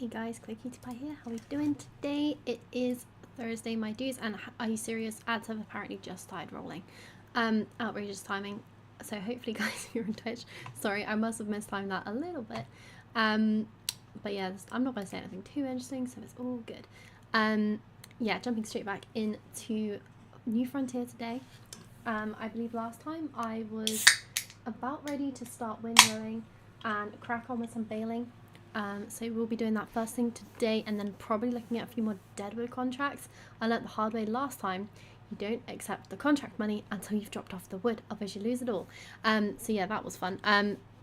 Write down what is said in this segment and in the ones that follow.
Hey guys, ClearCutiePie here. How are we doing today? It is Thursday, my dudes, and are you serious? Ads have apparently just started rolling. Outrageous timing. So hopefully, guys, if you're in touch, sorry, I must have mistimed that a little bit. But yeah, I'm not going to say anything too interesting, so it's all good. Yeah, jumping straight back into New Frontier today. I believe last time I was about ready to start windrowing and crack on with some baling. So we'll be doing that first thing today, and then probably looking at a few more deadwood contracts. I learnt the hard way last time. You don't accept the contract money until you've dropped off the wood, otherwise you lose it all. So yeah, that was fun.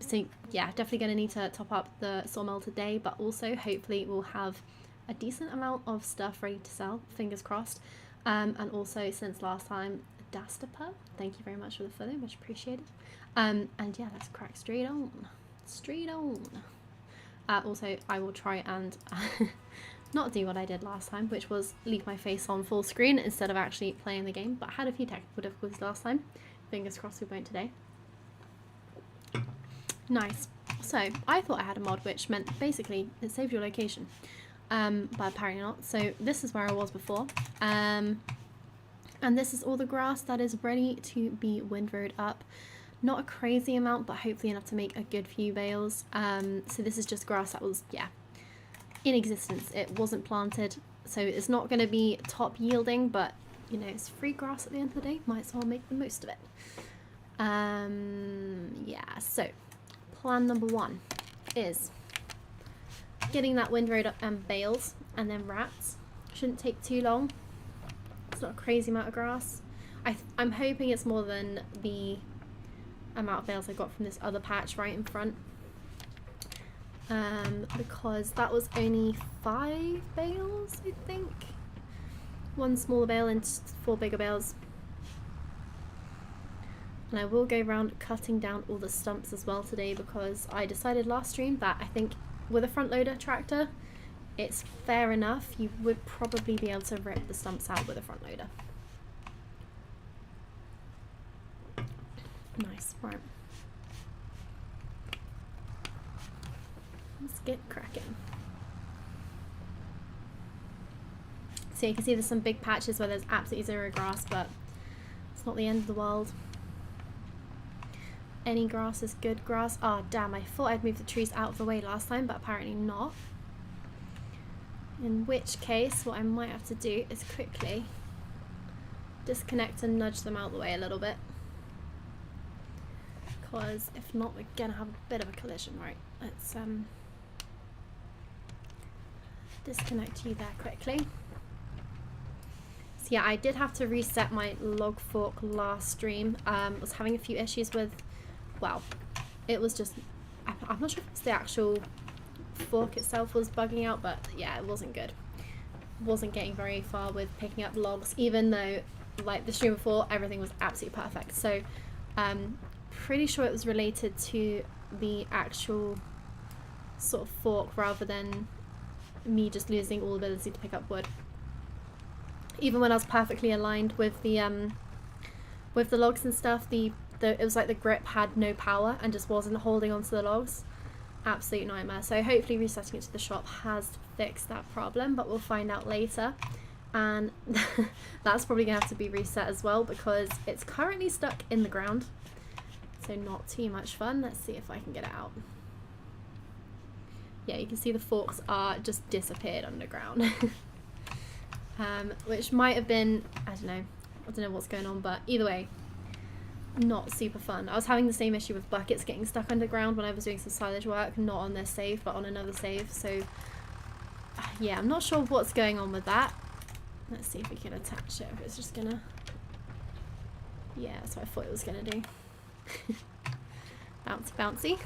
So yeah, definitely going to need to top up the sawmill today, but also hopefully we'll have a decent amount of stuff ready to sell, fingers crossed. And also, since last time, Dastapa, thank you very much for the follow, much appreciated. And yeah, let's crack straight on. Also, I will try and not do what I did last time, which was leave my face on full screen instead of actually playing the game, but I had a few technical difficulties last time. Fingers crossed we won't today. Nice. So, I thought I had a mod which meant basically it saved your location, but apparently not. So, this is where I was before, and this is all the grass that is ready to be windrowed up. Not a crazy amount, but hopefully enough to make a good few bales. So this is just grass that was, yeah, in existence. It wasn't planted, so it's not going to be top yielding, but, you know, it's free grass at the end of the day. Might as well make the most of it. Yeah, so plan number one is getting that windrowed up and bales, and then rats. Shouldn't take too long. It's not a crazy amount of grass. I'm hoping it's more than the amount of bales I got from this other patch right in front, because that was only 5 bales, I think. 1 smaller bale and 4 bigger bales. And I will go around cutting down all the stumps as well today, because I decided last stream that I think with a front loader tractor it's fair enough. You would probably be able to rip the stumps out with a front loader. Nice, right. Let's get cracking. So you can see there's some big patches where there's absolutely 0 grass, but it's not the end of the world. Any grass is good grass. Oh damn, I thought I'd moved the trees out of the way last time, but apparently not. In which case, what I might have to do is quickly disconnect and nudge them out of the way a little bit. Because if not, we're gonna have a bit of a collision, right? Let's disconnect you there quickly. So yeah, I did have to reset my log fork last stream. I was having a few issues with, well, it was just, I'm not sure if it's the actual fork itself was bugging out, but yeah, it wasn't good. Wasn't getting very far with picking up logs, even though, like the stream before, everything was absolutely perfect. So pretty sure it was related to the actual sort of fork rather than me just losing all ability to pick up wood. Even when I was perfectly aligned with the logs and stuff, it was like the grip had no power and just wasn't holding onto the logs. Absolute nightmare. So hopefully resetting it to the shop has fixed that problem, but we'll find out later. And that's probably gonna have to be reset as well, because it's currently stuck in the ground. So not too much fun. Let's see if I can get it out. Yeah, you can see the forks are just disappeared underground. Which might have been, I don't know what's going on, but either way, not super fun. I was having the same issue with buckets getting stuck underground when I was doing some silage work, not on this save, but on another save. So yeah, I'm not sure what's going on with that. Let's see if we can attach it, if it's just gonna, yeah, that's what I thought it was gonna do. Bouncy bouncy.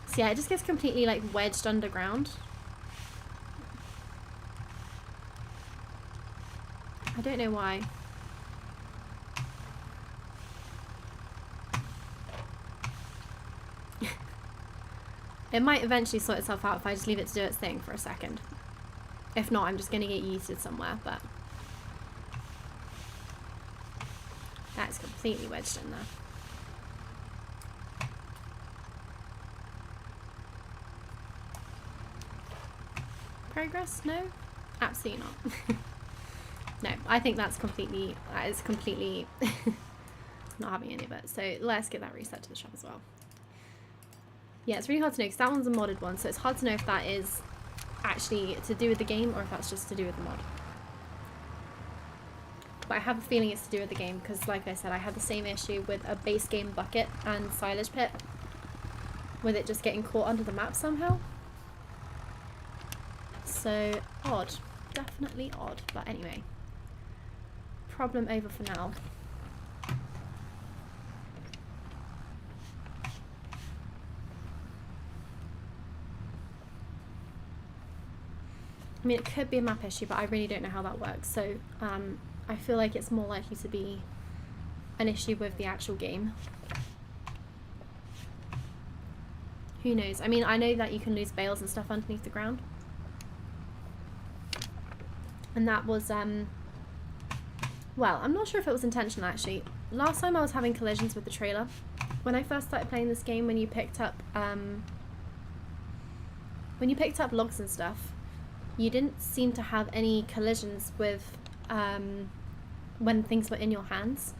So yeah, it just gets completely like wedged underground. I don't know why. It might eventually sort itself out if I just leave it to do its thing for a second. If not, I'm just going to get yeeted somewhere, but that's completely wedged in there. progress? No? Absolutely not. No, I think that is completely not having any of it. So let's get that reset to the shop as well. Yeah, it's really hard to know because that one's a modded one, so it's hard to know if that is actually to do with the game or if that's just to do with the mod. But I have a feeling it's to do with the game because, like I said, I had the same issue with a base game bucket and silage pit, with it just getting caught under the map somehow. So odd, definitely odd. But anyway, problem over for now. I mean, it could be a map issue, but I really don't know how that works. So I feel like it's more likely to be an issue with the actual game. Who knows? I mean, I know that you can lose bales and stuff underneath the ground. And that was, well, I'm not sure if it was intentional actually. Last time I was having collisions with the trailer. When I first started playing this game, when you picked up logs and stuff, you didn't seem to have any collisions with when things were in your hands.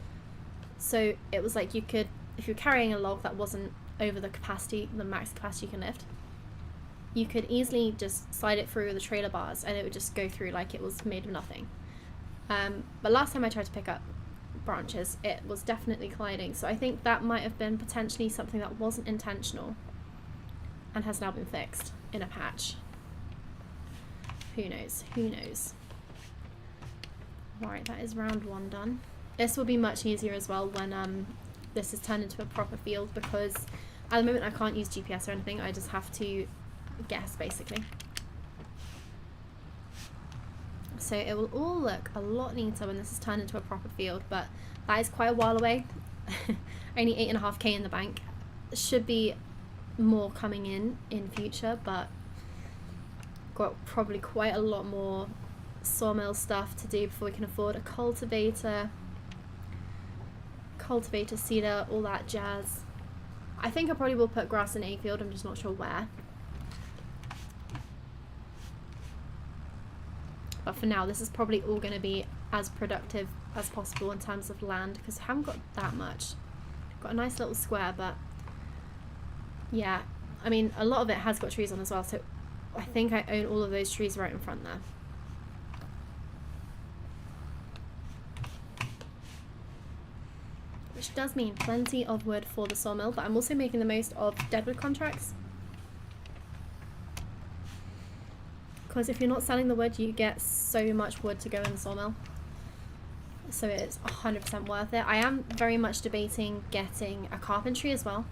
So it was like you could, if you're carrying a log that wasn't over the capacity, the max capacity you can lift, you could easily just slide it through the trailer bars and it would just go through like it was made of nothing. But last time I tried to pick up branches, it was definitely colliding. So I think that might have been potentially something that wasn't intentional and has now been fixed in a patch. Who knows? Who knows? Right, that is round 1 done. This will be much easier as well when this is turned into a proper field, because at the moment I can't use GPS or anything. I just have to guess basically. So it will all look a lot neater when this is turned into a proper field, but that is quite a while away. Only 8.5k in the bank. Should be more coming in future, but got probably quite a lot more sawmill stuff to do before we can afford a cultivator, seeder, all that jazz. I think I probably will put grass in a field, I'm just not sure where. But for now, this is probably all going to be as productive as possible in terms of land, because I haven't got that much. Got a nice little square, but yeah, I mean, a lot of it has got trees on as well, so I think I own all of those trees right in front there. Which does mean plenty of wood for the sawmill, but I'm also making the most of deadwood contracts. Because if you're not selling the wood, you get so much wood to go in the sawmill. So it's 100% worth it. I am very much debating getting a carpentry as well,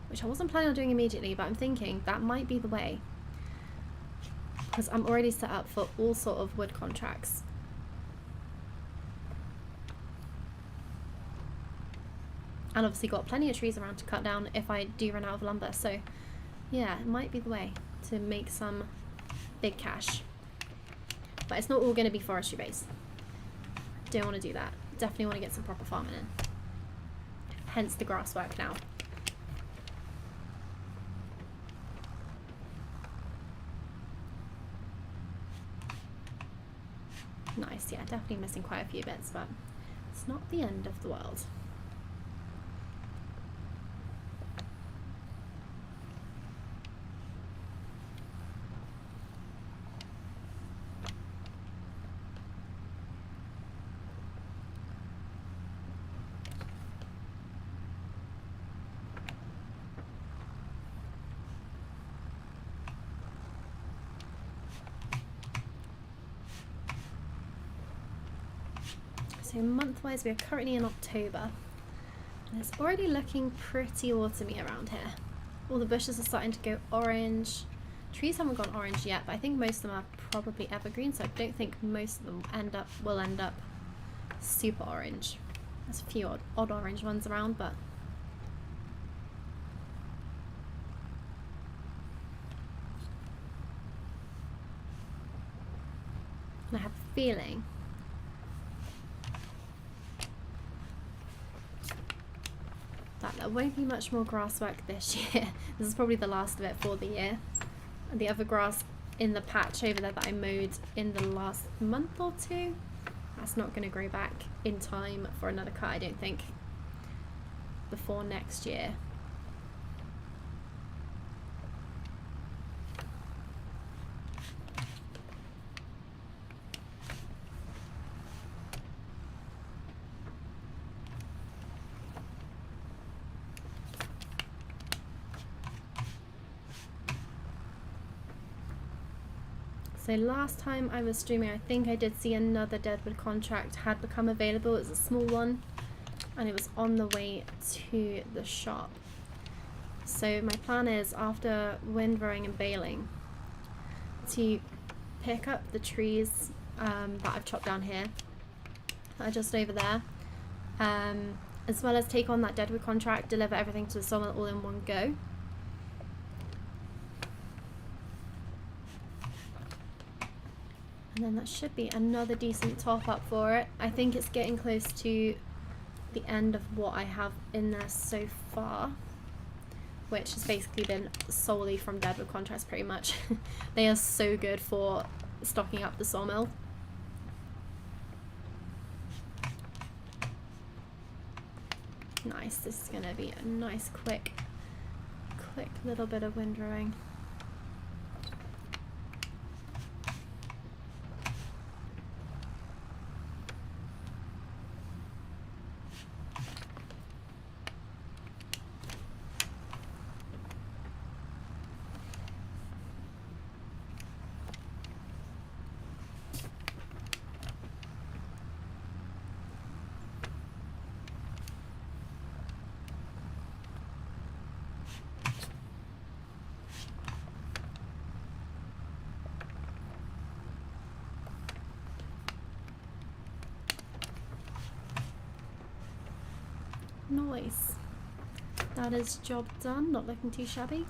which I wasn't planning on doing immediately, but I'm thinking that might be the way, because I'm already set up for all sort of wood contracts. And obviously got plenty of trees around to cut down if I do run out of lumber. So yeah, it might be the way to make some big cash. But it's not all going to be forestry based. Don't want to do that. Definitely want to get some proper farming in. Hence the grass work now. Nice, yeah, definitely missing quite a few bits, but it's not the end of the world. So month-wise, we are currently in October, and it's already looking pretty autumny around here. All the bushes are starting to go orange. Trees haven't gone orange yet, but I think most of them are probably evergreen, so I don't think most of them will end up super orange. There's a few odd orange ones around, but and I have a feeling that there won't be much more grass work this year. This is probably the last of it for the year. the other grass in the patch over there that I mowed in the last month or two, that's not going to grow back in time for another cut, I don't think, before next year. So last time I was streaming, I think I did see another deadwood contract had become available. It was a small one and it was on the way to the shop. So my plan is, after windrowing and baling, to pick up the trees that I've chopped down here, that are just over there, as well as take on that deadwood contract, deliver everything to the sawmill all in one go. And then that should be another decent top up for it. I think it's getting close to the end of what I have in there so far, which has basically been solely from deadwood contracts pretty much. They are so good for stocking up the sawmill. Nice, this is gonna be a nice quick little bit of windrowing. Nice. That is job done, not looking too shabby.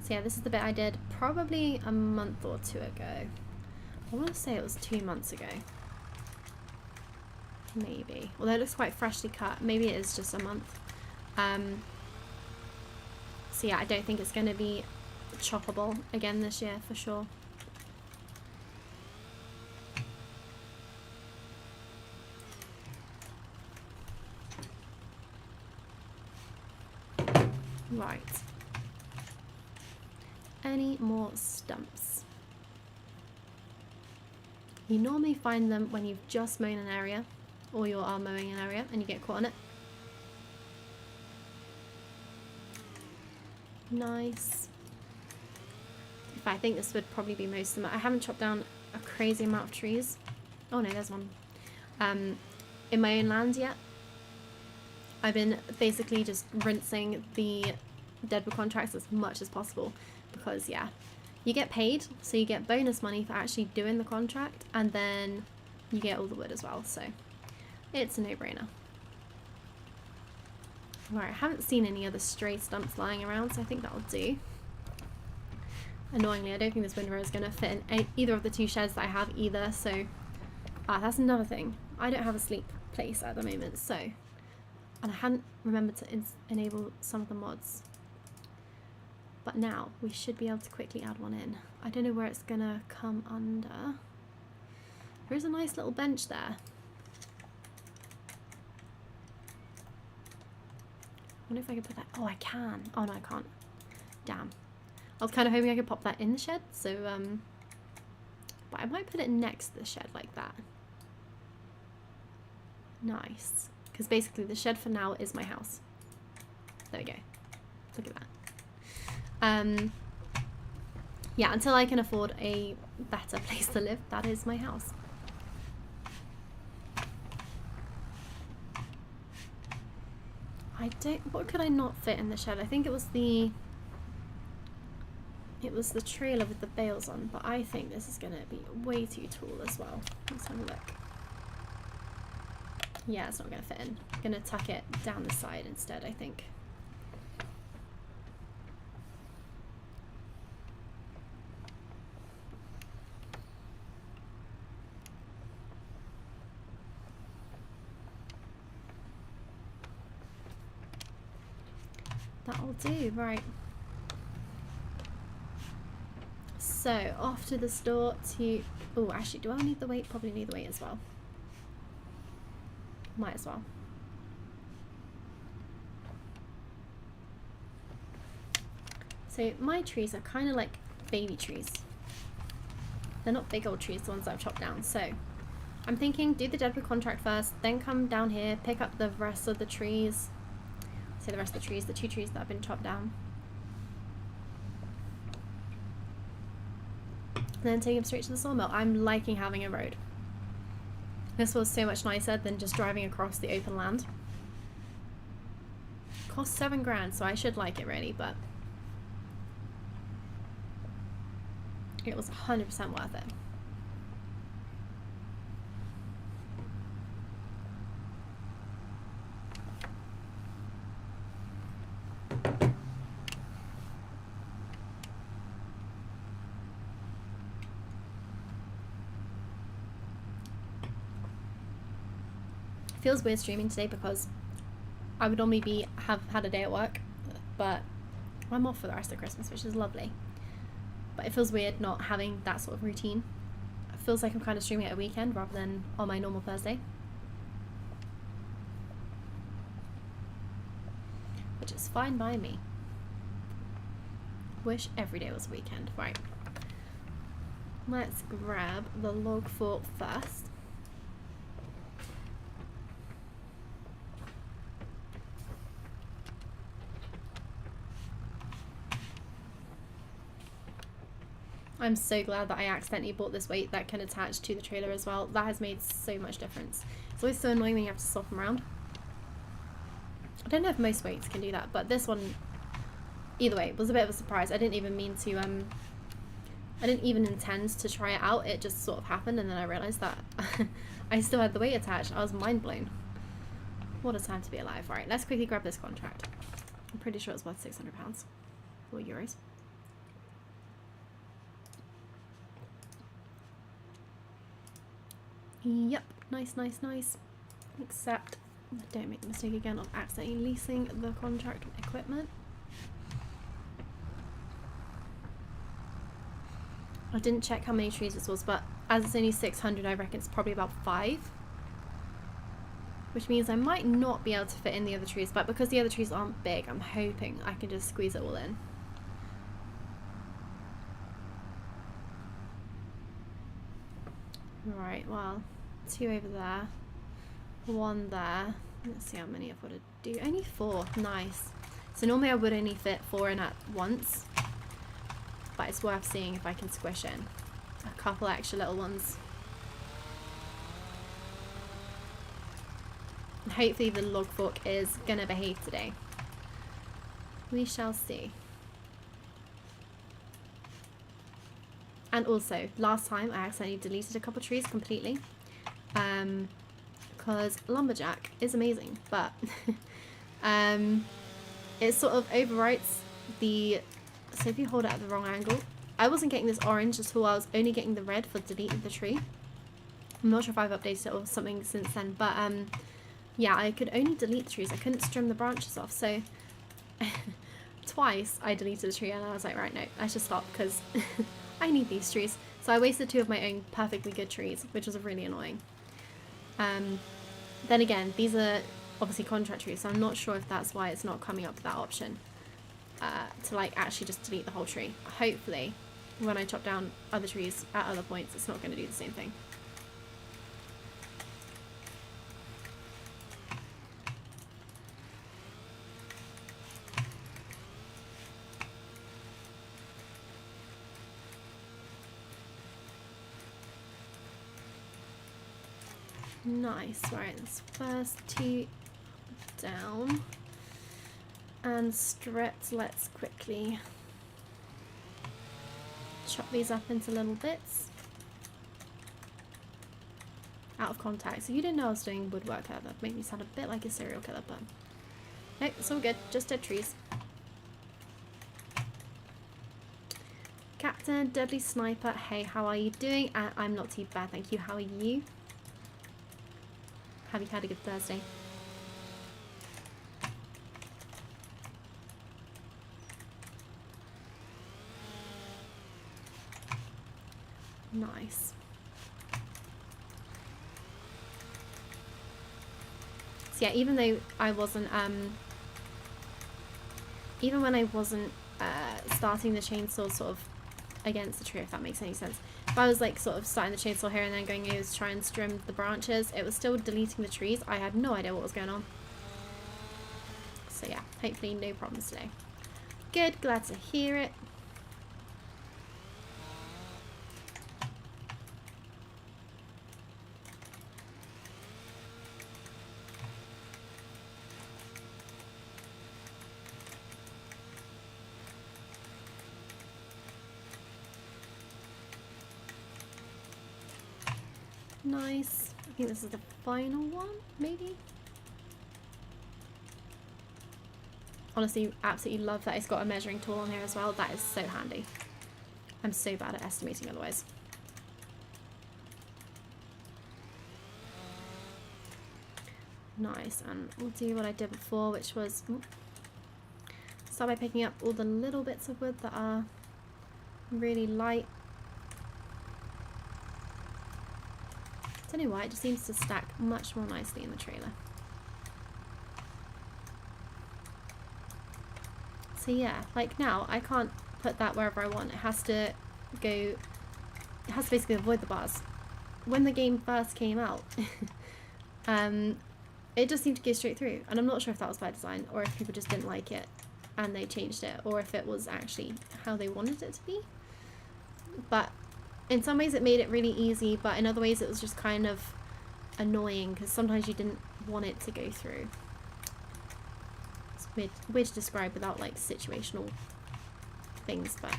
So yeah, this is the bit I did probably a month or two ago. I want to say it was 2 months ago. Maybe. Although it looks quite freshly cut. Maybe it is just a month. So yeah, I don't think it's going to be choppable again this year for sure. Right. Any more stumps? You normally find them when you've just mown an area, or you are mowing an area and you get caught on it. Nice. In fact, I think this would probably be most of them. I haven't chopped down a crazy amount of trees. Oh no, there's one. In my own land yet. I've been basically just rinsing the deadwood contracts as much as possible because yeah, you get paid, so you get bonus money for actually doing the contract, and then you get all the wood as well, so it's a no-brainer. Right, I haven't seen any other stray stumps lying around, so I think that'll do. Annoyingly, I don't think this windrow is going to fit in either of the two sheds that I have either, so that's another thing. I don't have a sleep place at the moment, so, and I hadn't remembered to enable some of the mods. But now we should be able to quickly add one in. I don't know where it's gonna come under. There is a nice little bench there. I wonder if I could put that. Oh, I can. Oh no, I can't. Damn. I was kind of hoping I could pop that in the shed. So, but I might put it next to the shed like that. Nice. Because basically the shed for now is my house. There we go. Look at that. Yeah, until I can afford a better place to live, that is my house. What could I not fit in the shed? I think it was the trailer with the bales on, but I think this is gonna be way too tall as well. Let's have a look. Yeah, it's not gonna fit in. I'm gonna tuck it down the side instead, I think. That'll do, right. So, off to the store to... Oh, actually, do I need the weight? Probably need the weight as well. Might as well. So, my trees are kind of like baby trees. They're not big old trees, the ones that I've chopped down. So, I'm thinking do the deadwood contract first, then come down here, pick up the rest of the trees. Say the rest of the trees, the 2 trees that have been chopped down. And then take them straight to the sawmill. I'm liking having a road. This was so much nicer than just driving across the open land. Cost 7 grand, so I should like it really, but it was 100% worth it. Feels weird streaming today because I would normally have had a day at work, but I'm off for the rest of Christmas, which is lovely. But it feels weird not having that sort of routine. It feels like I'm kind of streaming at a weekend rather than on my normal Thursday, which is fine by me. Wish every day was a weekend. Right, let's grab the log fork first. I'm so glad that I accidentally bought this weight that can attach to the trailer as well. That has made so much difference. It's always so annoying when you have to swap them around. I don't know if most weights can do that, but this one, either way, was a bit of a surprise. I didn't even mean to, I didn't even intend to try it out. It just sort of happened, and then I realised that I still had the weight attached. I was mind blown. What a time to be alive. Right, let's quickly grab this contract. I'm pretty sure it's worth £600 or euros. Yep, nice, nice, nice. Except, don't make the mistake again of accidentally leasing the contract equipment. I didn't check how many trees this was, but as it's only 600, I reckon it's probably about 5. Which means I might not be able to fit in the other trees, but because the other trees aren't big, I'm hoping I can just squeeze it all in. Right, well, 2 over there, 1 there. Let's see how many I've got to do. Only 4, nice. So normally I would only fit 4 in at once, but it's worth seeing if I can squish in a couple extra little ones. And hopefully the log fork is gonna behave today. We shall see. And also, last time I accidentally deleted a couple of trees completely, because Lumberjack is amazing, but it sort of overwrites the, so if you hold it at the wrong angle, I wasn't getting this orange at all, I was only getting the red for deleting the tree. I'm not sure if I've updated it or something since then, but yeah, I could only delete the trees, I couldn't trim the branches off, so twice I deleted a tree and I was like, right, no, I should stop because I need these trees. So I wasted 2 of my own perfectly good trees, which was really annoying. Then again, these are obviously contract trees, so I'm not sure if that's why it's not coming up with that option to like actually just delete the whole tree. Hopefully, when I chop down other trees at other points, it's not going to do the same thing. Nice, right, let's first 2 down and strips. Let's quickly chop these up into little bits. Out of contact. So you didn't know I was doing woodwork there. That made me sound a bit like a serial killer, but no, it's all good. Just dead trees. Captain, Deadly Sniper, hey, how are you doing? I'm not too bad, thank you. How are you? Have you had a good Thursday? Nice. So yeah, even though I wasn't, even when I wasn't starting the chainsaw sort of against the tree, if that makes any sense. If I was like sort of starting the chainsaw here and then going over to try and trim the branches, it was still deleting the trees. I had no idea what was going on. So yeah, hopefully no problems today. Good, glad to hear it. Nice. I think this is the final one, maybe? Honestly, absolutely love that it's got a measuring tool on here as well. That is so handy. I'm so bad at estimating otherwise. Nice, and we'll do what I did before, which was start by picking up all the little bits of wood that are really light. I don't know why, it just seems to stack much more nicely in the trailer. So yeah, like now I can't put that wherever I want. It has to go, it has to basically avoid the bars. When the game first came out, it just seemed to go straight through, and I'm not sure if that was by design or if people just didn't like it and they changed it, or if it was actually how they wanted it to be. But in some ways it made it really easy, but in other ways it was just kind of annoying because sometimes you didn't want it to go through. It's weird to describe without like situational things, but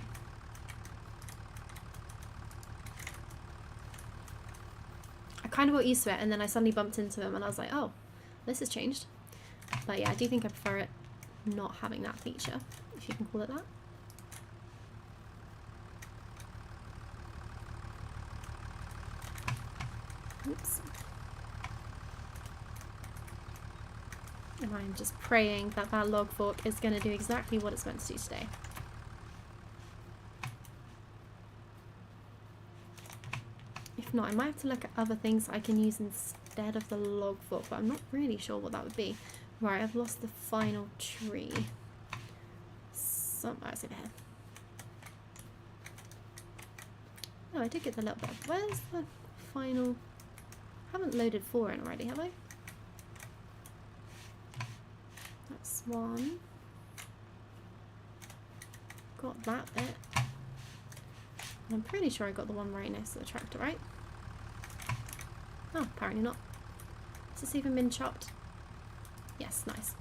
I kind of got used to it, and then I suddenly bumped into them and I was like, oh, this has changed. But yeah, I do think I prefer it not having that feature, if you can call it that. Oops. And I'm just praying that that log fork is going to do exactly what it's meant to do today. If not, I might have to look at other things I can use instead of the log fork, but I'm not really sure what that would be. Right, I've lost the final tree. Somewhere it's over here. Oh, I did get the little bit. Where's the final? I haven't loaded 4 in already, have I? That's one. Got that bit. And I'm pretty sure I got the one right next to the tractor, right? Oh, apparently not. Has this even been chopped? Yes, nice.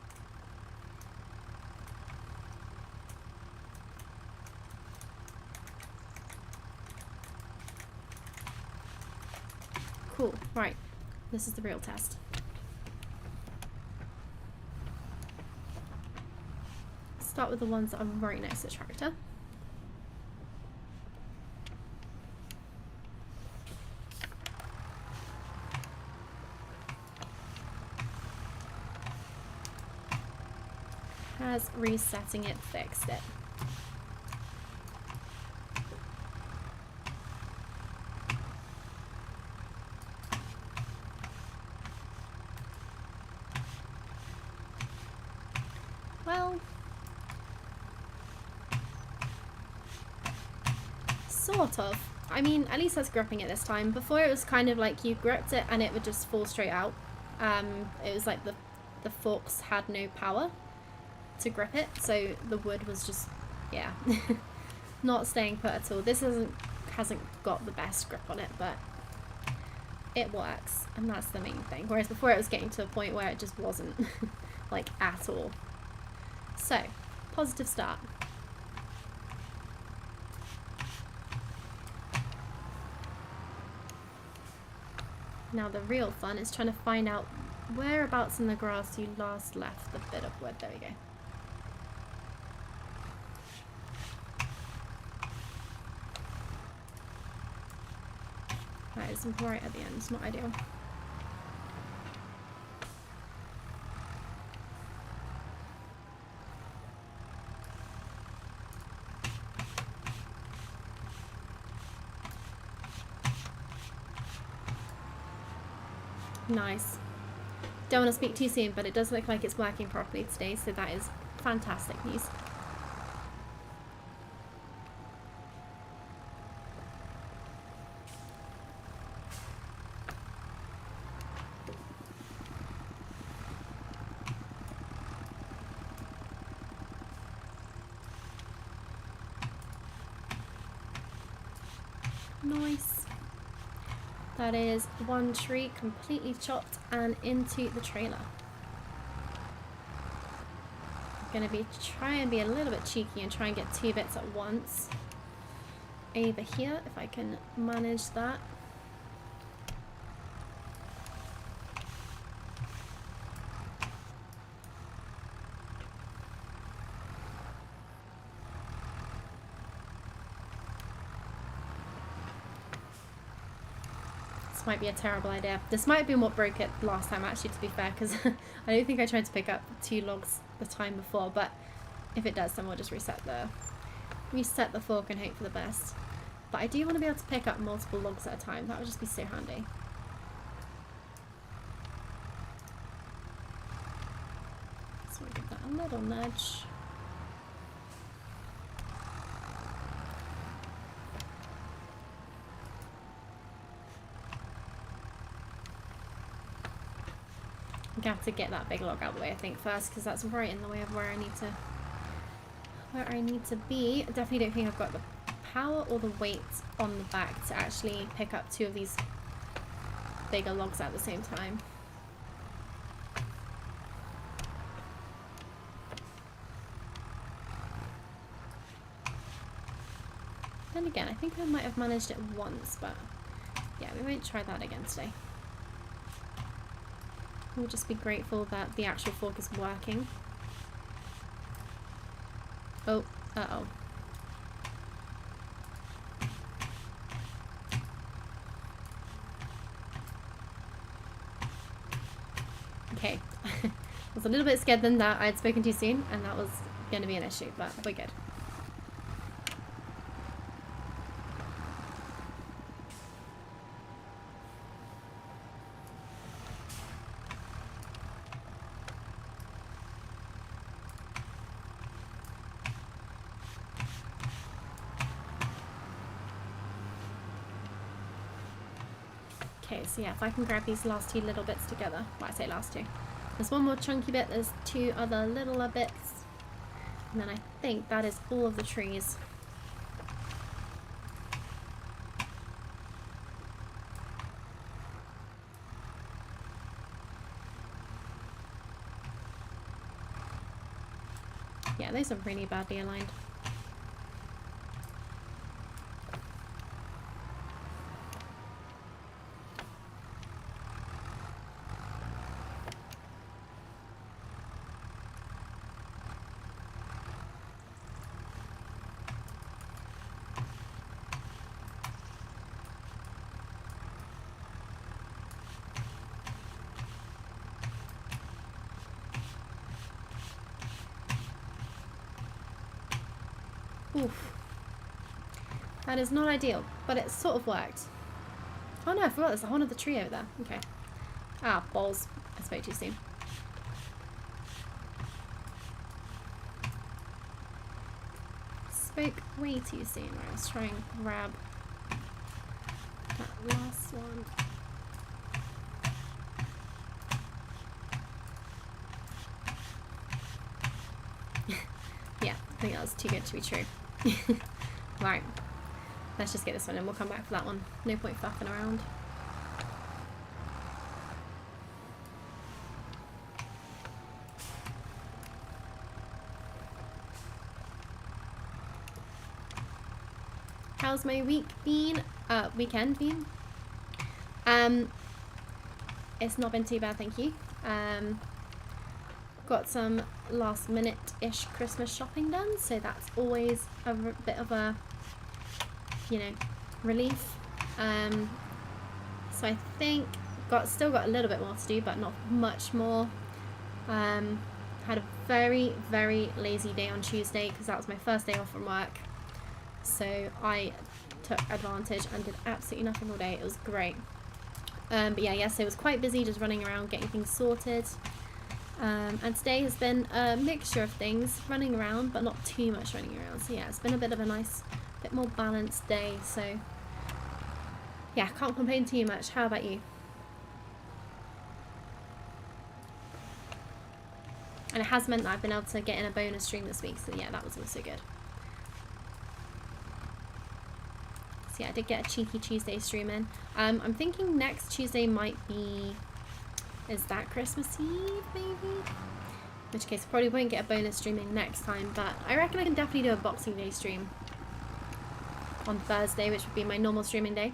Cool, right. This is the real test. Start with the ones that are right next to the tractor. Has resetting it fixed it? Well, sort of. I mean, at least that's gripping it this time. Before it was kind of like you gripped it and it would just fall straight out. It was like the forks had no power to grip it, so the wood was just, yeah, not staying put at all. This hasn't got the best grip on it, but it works, and that's the main thing. Whereas before it was getting to a point where it just wasn't, like, at all. So, positive start. Now the real fun is trying to find out whereabouts in the grass you last left the bit of wood. There we go. That is right at the end, it's not ideal. Nice. Don't want to speak too soon, but it does look like it's working properly today, so that is fantastic news. Nice. That is one tree completely chopped and into the trailer. I'm going to try and be a little bit cheeky and try and get 2 bits at once. Over here, if I can manage that. Might be a terrible idea. This might have been what broke it last time, actually, to be fair, because I don't think I tried to pick up 2 logs the time before, but if it does, then we'll just reset the fork and hope for the best. But I do want to be able to pick up multiple logs at a time. That would just be so handy. So I'll give that a little nudge. I'm going to have to get that big log out of the way, I think, first, because that's right in the way of where I need to be. I definitely don't think I've got the power or the weight on the back to actually pick up 2 of these bigger logs at the same time. Then again, I think I might have managed it once, but yeah, we won't try that again today. We'll just be grateful that the actual fork is working. Oh, uh-oh. Okay. I was a little bit scared then that I had spoken too soon, and that was going to be an issue, but we're good. Okay, so yeah, if I can grab these last 2 little bits together, well, I say last 2. There's one more chunky bit, there's 2 other littler bits, and then I think that is all of the trees. Yeah, those are really badly aligned. Oof. That is not ideal, but it sort of worked. Oh no, I forgot there's a whole other tree over there. Okay. Ah, balls. I spoke too soon. Spoke way too soon. Right, let's try and grab that last one. Yeah, I think that was too good to be true. Right, let's just get this one and we'll come back for that one. No point faffing around. How's my week been? Weekend been? It's not been too bad, thank you. Got some last minute-ish Christmas shopping done, so that's always a bit of a, you know, relief. So I think still got a little bit more to do, but not much more. Had a very, very lazy day on Tuesday because that was my first day off from work. So I took advantage and did absolutely nothing all day. It was great. But yeah, yesterday was quite busy just running around getting things sorted. And today has been a mixture of things, running around, but not too much running around. So yeah, it's been a bit of a nice, bit more balanced day. So yeah, can't complain too much. How about you? And it has meant that I've been able to get in a bonus stream this week. So yeah, that was also good. So yeah, I did get a cheeky Tuesday stream in. I'm thinking next Tuesday might be... Is that Christmas Eve, maybe? In which case, I probably won't get a bonus streaming next time, but I reckon I can definitely do a Boxing Day stream on Thursday, which would be my normal streaming day.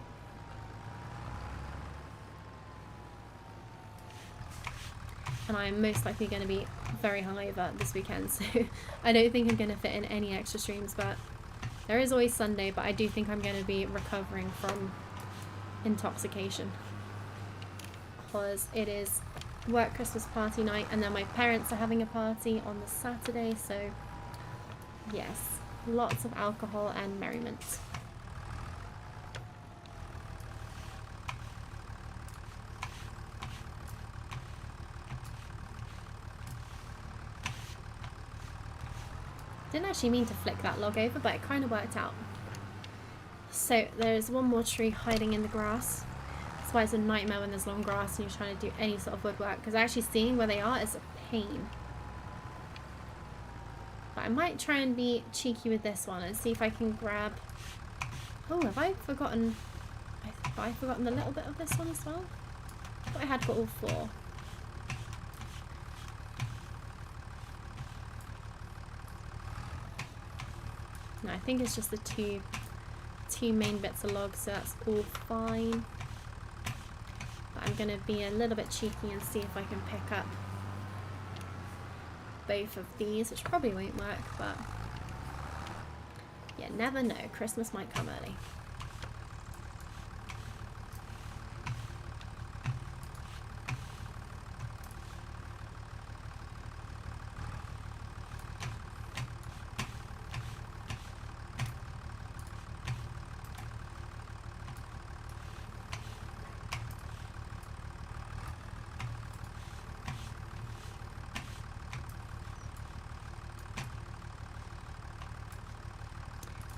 And I'm most likely going to be very hungover this weekend, so I don't think I'm going to fit in any extra streams, but there is always Sunday, but I do think I'm going to be recovering from intoxication. Because it is work Christmas party night, and then my parents are having a party on the Saturday, so yes, lots of alcohol and merriment. Didn't actually mean to flick that log over, but it kind of worked out. So there's one more tree hiding in the grass. That's why it's a nightmare when there's long grass and you're trying to do any sort of woodwork, because actually seeing where they are is a pain. But I might try and be cheeky with this one and see if I can grab... Oh, have I forgotten... Have I forgotten a little bit of this one as well? I thought I had got all four. No, I think it's just the two main bits of logs, so that's all fine. But I'm going to be a little bit cheeky and see if I can pick up both of these, which probably won't work, but yeah, never know. Christmas might come early.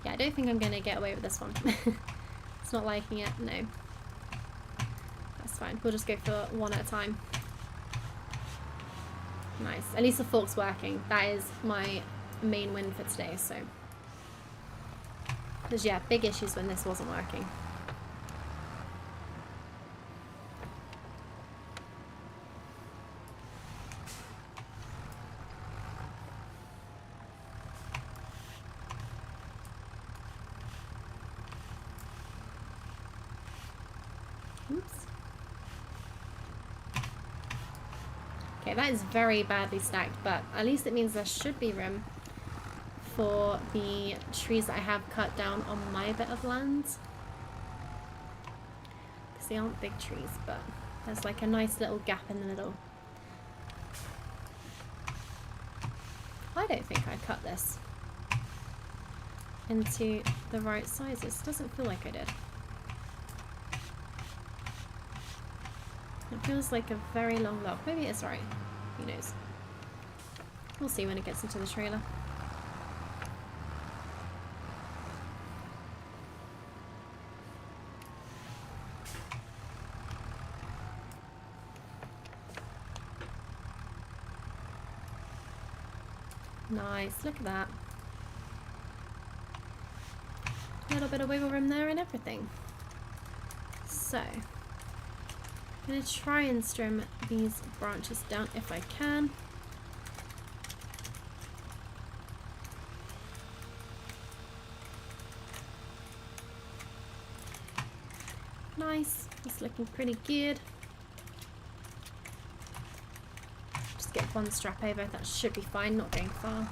I don't think I'm going to get away with this one. It's not liking it, no. That's fine. We'll just go for one at a time. Nice. At least the fork's working. That is my main win for today, so. Because yeah, big issues when this wasn't working. Oops. Okay, that is very badly stacked, but at least it means there should be room for the trees that I have cut down on my bit of land. Because they aren't big trees, but there's like a nice little gap in the middle. I don't think I cut this into the right sizes. Doesn't feel like I did. It feels like a very long log. Maybe it's right. Who knows? We'll see when it gets into the trailer. Nice, look at that. A little bit of wiggle room there and everything. So, I'm going to try and trim these branches down if I can. Nice, it's looking pretty good. Just get one strap over, that should be fine, not going far.